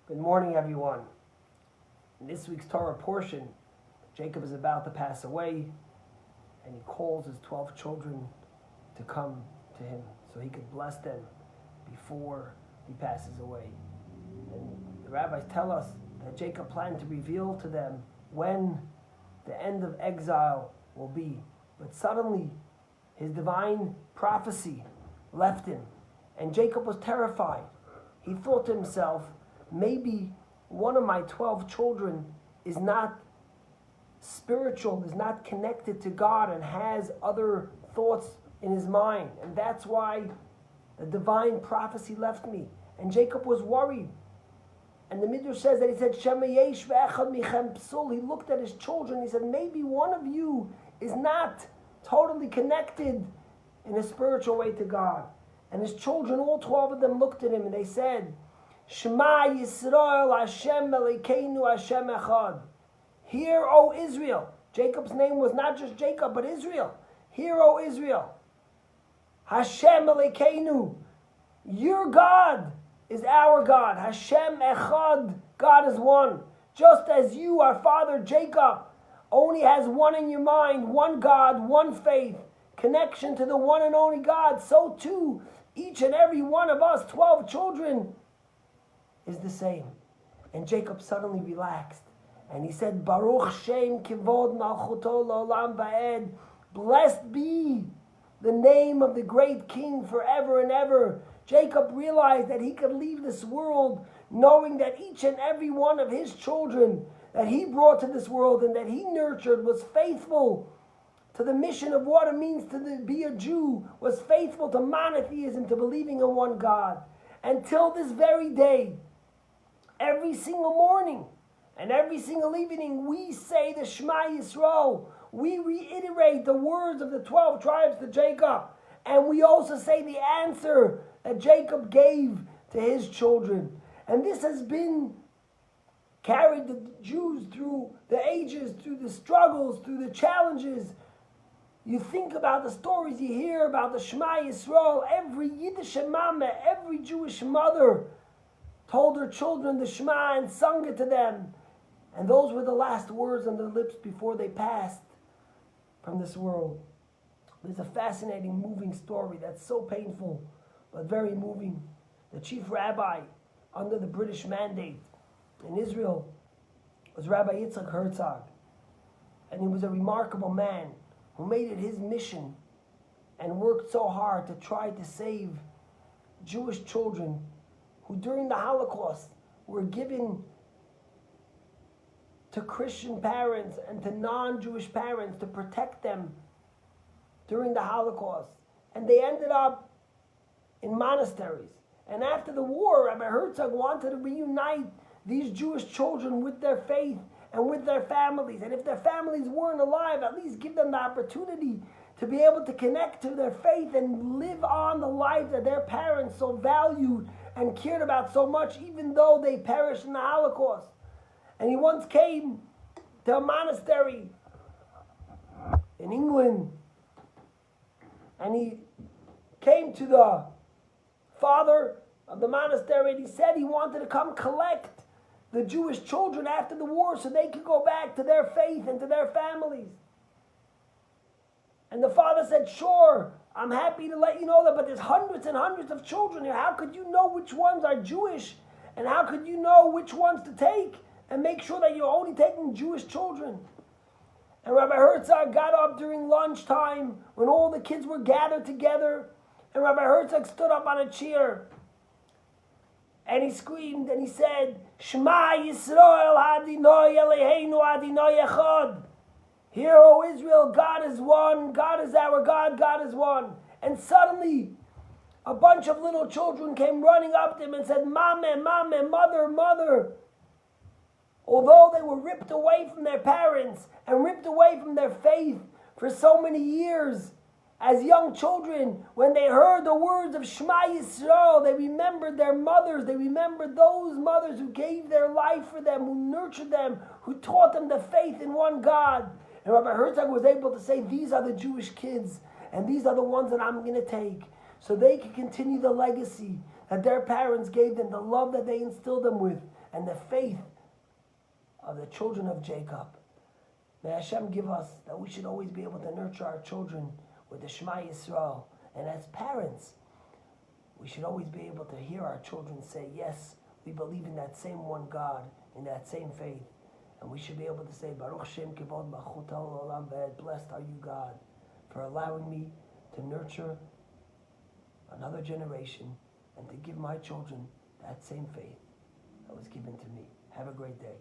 Good morning, everyone. In this week's Torah portion, Jacob is about to pass away, and he calls his 12 children to come to him so he could bless them before he passes away. And the rabbis tell us that Jacob planned to reveal to them when the end of exile will be. But suddenly, his divine prophecy left him, and Jacob was terrified. He thought to himself, maybe one of my 12 children is not spiritual, is not connected to God, and has other thoughts in his mind. And that's why the divine prophecy left me. And Jacob was worried. And the Midrash says that he said, Shema yesh ve'echad michem psul. He looked at his children. He said, maybe one of you is not totally connected in a spiritual way to God. And his children, all 12 of them, looked at him and they said, Shema Yisrael Hashem Elokeinu Hashem Echad. Hear, O Israel. Jacob's name was not just Jacob, but Israel. Hear, O Israel. Hashem Elokeinu. Your God is our God. Hashem Echad. God is one. Just as you, our father Jacob, only has one in your mind, one God, one faith, connection to the one and only God, so too, each and every one of us, 12 children, is the same. And Jacob suddenly relaxed. And he said, Baruch Shem Kivod Malchuto L'Olam Va'ed. Blessed be the name of the great King forever and ever. Jacob realized that he could leave this world knowing that each and every one of his children that he brought to this world and that he nurtured was faithful to the mission of what it means to be a Jew, was faithful to monotheism, to believing in one God. Until this very day, every single morning and every single evening, we say the Shema Yisrael. We reiterate the words of the 12 tribes to Jacob. And we also say the answer that Jacob gave to his children. And this has been carried the Jews through the ages, through the struggles, through the challenges. You think about the stories you hear about the Shema Yisrael. Every Yiddish mama, every Jewish mother told her children the Shema and sung it to them. And those were the last words on their lips before they passed from this world. There's a fascinating, moving story that's so painful, but very moving. The chief rabbi under the British mandate in Israel was Rabbi Herzog. And he was a remarkable man who made it his mission and worked so hard to try to save Jewish children who during the Holocaust were given to Christian parents and to non-Jewish parents to protect them during the Holocaust. And they ended up in monasteries. And after the war, Rabbi Herzog wanted to reunite these Jewish children with their faith and with their families. And if their families weren't alive, at least give them the opportunity to be able to connect to their faith and live on the life that their parents so valued and cared about so much, even though they perished in the Holocaust. And he once came to a monastery in England, and he came to the father of the monastery, and he said he wanted to come collect the Jewish children after the war so they could go back to their faith and to their families. And the father said, sure, I'm happy to let you know that, but there's hundreds and hundreds of children here. How could you know which ones are Jewish? And how could you know which ones to take and make sure that you're only taking Jewish children? And Rabbi Herzog got up during lunchtime when all the kids were gathered together, and Rabbi Herzog stood up on a chair and he screamed and he said, Shema Yisrael Adonai Eloheinu Adonai Echad. Hear, O Israel, God is one, God is our God, God is one. And suddenly, a bunch of little children came running up to him and said, Mame, Mame, Mother, Mother. Although they were ripped away from their parents and ripped away from their faith for so many years, as young children, when they heard the words of Shema Yisrael, they remembered their mothers. They remembered those mothers who gave their life for them, who nurtured them, who taught them the faith in one God. And Rabbi Herzog was able to say, these are the Jewish kids, and these are the ones that I'm going to take, so they can continue the legacy that their parents gave them, the love that they instilled them with, and the faith of the children of Jacob. May Hashem give us that we should always be able to nurture our children with the Shema Yisrael. And as parents, we should always be able to hear our children say, yes, we believe in that same one God, in that same faith. And we should be able to say, Baruch Shem Kivod Malchut Olam V'ed, blessed are you, God, for allowing me to nurture another generation and to give my children that same faith that was given to me. Have a great day.